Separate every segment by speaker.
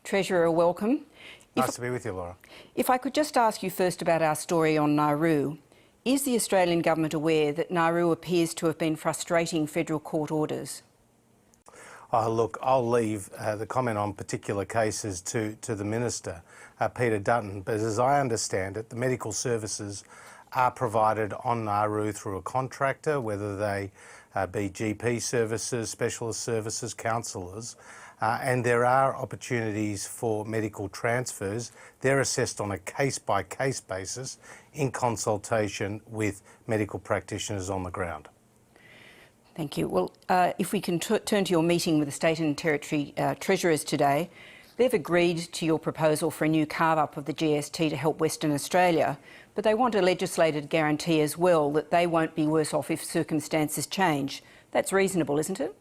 Speaker 1: Treasurer, welcome.
Speaker 2: Nice to be with you, Laura.
Speaker 1: If I could just ask you first about our story on Nauru. Is the Australian government aware that Nauru appears to have been frustrating federal court orders?
Speaker 2: Look, I'll leave the comment on particular cases to the Minister, Peter Dutton, but as I understand it, the medical services are provided on Nauru through a contractor, whether they be GP services, specialist services, counsellors, and there are opportunities for medical transfers. They're assessed on a case-by-case basis in consultation with medical practitioners on the ground.
Speaker 1: Thank you. Well, if we can turn to your meeting with the State and Territory Treasurers today, they've agreed to your proposal for a new carve-up of the GST to help Western Australia, but they want a legislated guarantee as well that they won't be worse off if circumstances change. That's reasonable, isn't it?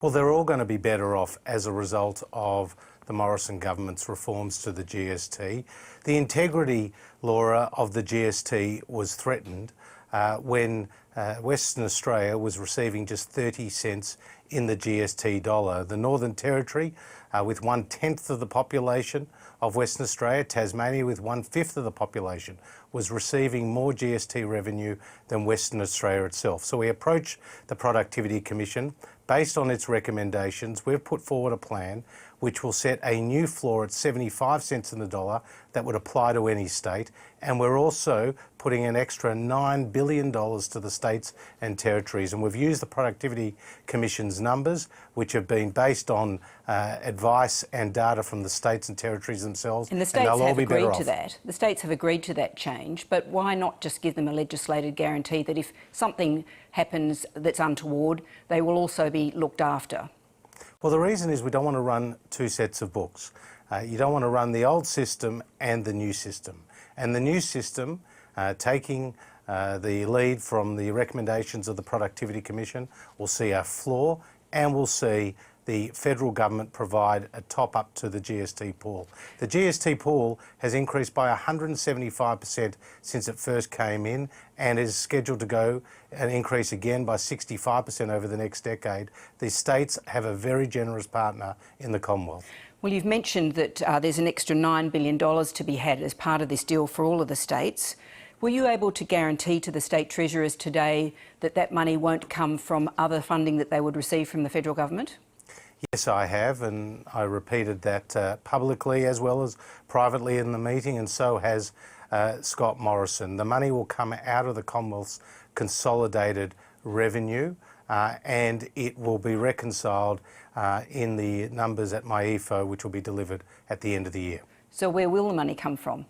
Speaker 2: Well, they're all going to be better off as a result of the Morrison government's reforms to the GST. The integrity, Laura, of the GST was threatened when Western Australia was receiving just 30 cents in the GST dollar. The Northern Territory, with 1/10 of the population of Western Australia, Tasmania with 1/5 of the population, was receiving more GST revenue than Western Australia itself. So we approached the Productivity Commission. Based on its recommendations, we've put forward a plan which will set a new floor at 75 cents in the dollar that would apply to any state, and we're also putting an extra $9 billion to the states and territories. And we've used the Productivity Commission's numbers, which have been based on advice and data from the states and territories themselves,
Speaker 1: and the states
Speaker 2: they'll all
Speaker 1: have
Speaker 2: be better
Speaker 1: agreed
Speaker 2: off.
Speaker 1: to that. The states have agreed to that change, but why not just give them a legislated guarantee that if something happens that's untoward, they will also be looked after?
Speaker 2: Well, the reason is we don't want to run two sets of books. You don't want to run the old system and the new system. And the new system, taking the lead from the recommendations of the Productivity Commission, will see a floor and will see the federal government provide a top-up to the GST pool. The GST pool has increased by 175% since it first came in and is scheduled to go and increase again by 65% over the next decade. The states have a very generous partner in the Commonwealth.
Speaker 1: Well, you've mentioned that there's an extra $9 billion to be had as part of this deal for all of the states. Were you able to guarantee to the state treasurers today that that money won't come from other funding that they would receive from the federal government?
Speaker 2: Yes, I have, and I repeated that publicly as well as privately in the meeting, and so has Scott Morrison. The money will come out of the Commonwealth's consolidated revenue and it will be reconciled in the numbers at my EFO, which will be delivered at the end of the year.
Speaker 1: So where will the money come from?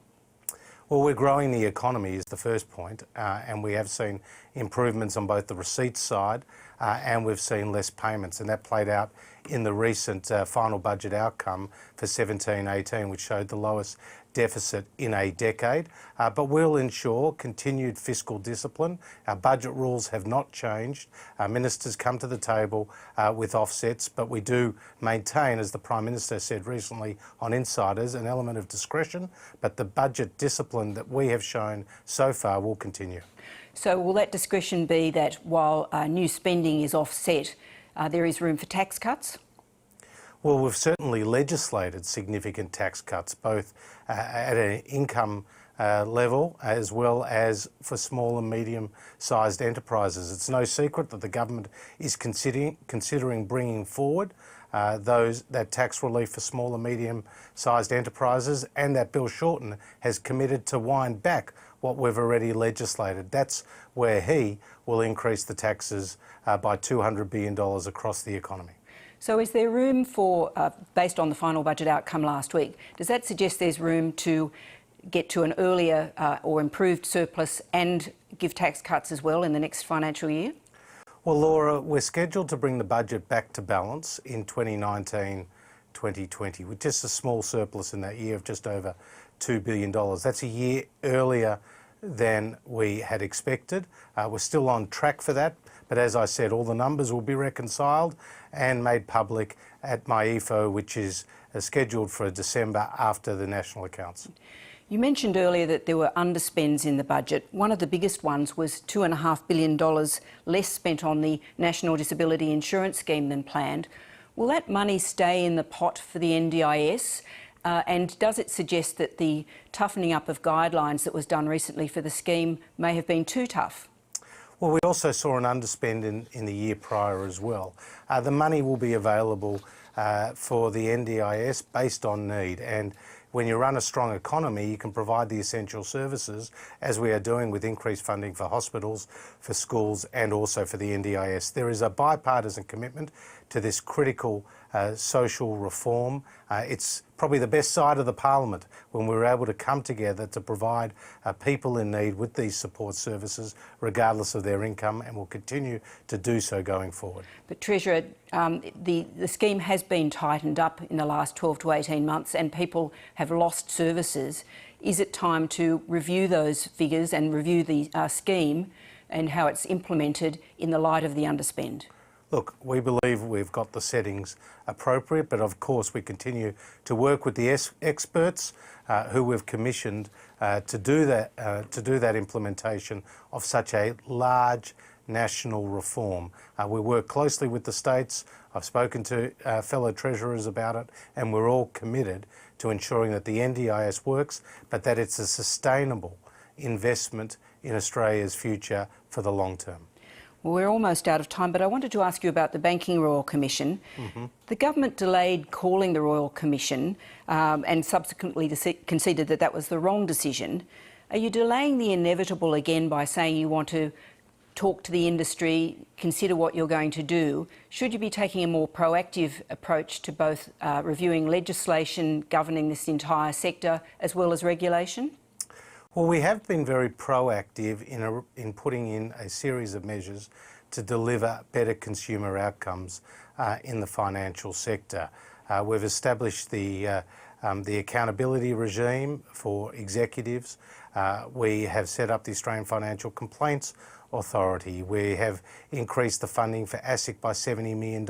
Speaker 2: Well, we're growing the economy is the first point, and we have seen improvements on both the receipts side and we've seen less payments, and that played out in the recent final budget outcome for 17-18, which showed the lowest deficit in a decade. But we'll ensure continued fiscal discipline. Our budget rules have not changed. Ministers come to the table with offsets, but we do maintain, as the Prime Minister said recently on Insiders, an element of discretion, but the budget discipline that we have shown so far will continue.
Speaker 1: So will that discretion be that while new spending is offset, there is room for tax cuts?
Speaker 2: Well, we've certainly legislated significant tax cuts, both at an income level as well as for small and medium-sized enterprises. It's no secret that the government is considering bringing forward that tax relief for small and medium-sized enterprises, and that Bill Shorten has committed to wind back what we've already legislated. That's where he will increase the taxes by $200 billion across the economy.
Speaker 1: So is there room for, based on the final budget outcome last week, does that suggest there's room to get to an earlier or improved surplus and give tax cuts as well in the next financial year?
Speaker 2: Well, Laura, we're scheduled to bring the budget back to balance in 2019-2020 with just a small surplus in that year of just over $2 billion. That's a year earlier than we had expected. We're still on track for that, but as I said, all the numbers will be reconciled and made public at my EFO, which is scheduled for December after the national accounts.
Speaker 1: You mentioned earlier that there were underspends in the budget. One of the biggest ones was $2.5 billion less spent on the National Disability Insurance Scheme than planned. Will that money stay in the pot for the NDIS? And does it suggest that the toughening up of guidelines that was done recently for the scheme may have been too tough?
Speaker 2: Well, we also saw an underspend in the year prior as well. The money will be available for the NDIS based on need, and when you run a strong economy, you can provide the essential services, as we are doing with increased funding for hospitals, for schools and also for the NDIS. There is a bipartisan commitment to this critical social reform. It's probably the best side of the parliament when we were able to come together to provide people in need with these support services regardless of their income, and will continue to do so going forward.
Speaker 1: But Treasurer, the scheme has been tightened up in the last 12 to 18 months and people have lost services. Is it time to review those figures and review the scheme and how it's implemented in the light of the underspend?
Speaker 2: Look, we believe we've got the settings appropriate, but of course we continue to work with the experts who we've commissioned to do that implementation of such a large national reform. We work closely with the states. I've spoken to fellow treasurers about it, and we're all committed to ensuring that the NDIS works, but that it's a sustainable investment in Australia's future for the long term.
Speaker 1: Well, we're almost out of time, but I wanted to ask you about the Banking Royal Commission. The government delayed calling the Royal Commission and subsequently conceded that that was the wrong decision. Are you delaying the inevitable again by saying you want to talk to the industry, consider what you're going to do? Should you be taking a more proactive approach to both reviewing legislation governing this entire sector as well as regulation?
Speaker 2: Well, we have been very proactive in putting in a series of measures to deliver better consumer outcomes in the financial sector. We've established the accountability regime for executives. We have set up the Australian Financial Complaints Authority. We have increased the funding for ASIC by $70 million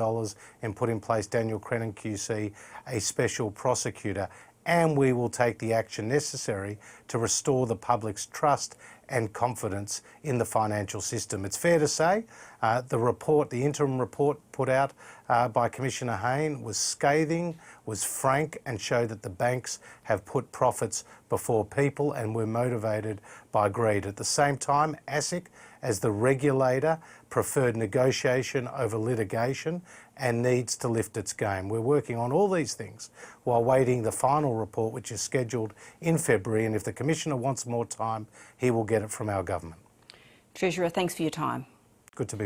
Speaker 2: and put in place Daniel Crennan QC, a special prosecutor. And we will take the action necessary to restore the public's trust and confidence in the financial system. It's fair to say the interim report put out by Commissioner Hayne was scathing, was frank, and showed that the banks have put profits before people and were motivated by greed. At the same time, ASIC, as the regulator, preferred negotiation over litigation and needs to lift its game. We're working on all these things while waiting the final report, which is scheduled in February, and if the Commissioner wants more time, he will get it from our government.
Speaker 1: Treasurer, thanks for your time.
Speaker 2: Good to be